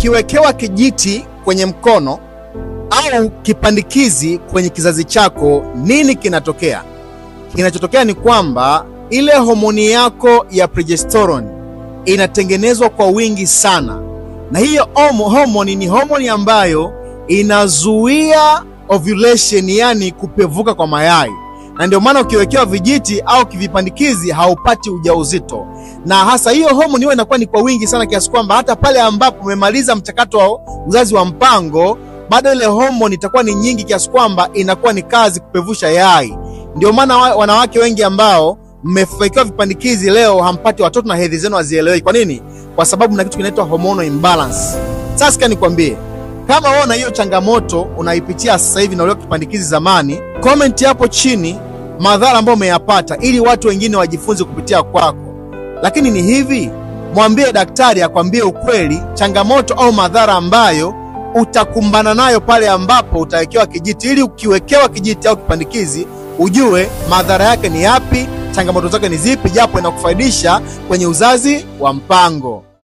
Ukiwekewa kijiti kwenye mkono au kipandikizi kwenye kizazi chako, nini kinatokea? Kinachotokea ni kwamba ile homoni yako ya progesterone inatengenezwa kwa wingi sana, na hiyo homoni ni homoni ambayo inazuia ovulation, yani kupevuka kwa mayai, na ndio maana ukiwekewa vijiti au kivipandikizi haupati ujauzito. Na hasa hiyo homoni hiyo inakuwa ni kwa wingi sana kiasi kwamba hata pale ambapo umemaliza mchakato wa uzazi wa mpango, bado ile homoni itakuwa ni nyingi kiasi kwamba inakuwa ni kazi kupevusha yai. Ndio maana wanawake wengi ambao mmewekewa vipandikizi leo hampati watoto na hedhi zenu hazieleweki. Kwa nini? Kwa sababu na kitu kinaitwa hormonal imbalance. Sasa nikwambie, kama wewe na hiyo changamoto unaipitia sasa hivi na ulio kipandikizi zamani, comment hapo chini madhara ambayo umeyapata ili watu wengine wajifunze kupitia kwako. Lakini ni hivi, mwambie daktari akwambie ukweli, changamoto au madhara ambayo utakumbana nayo pale ambapo utawekewa kijiti, ili ukiwekewa kijiti au kipandikizi ujue madhara yake ni yapi, changamoto zake ni zipi, japo inakufaidisha kwenye uzazi wa mpango.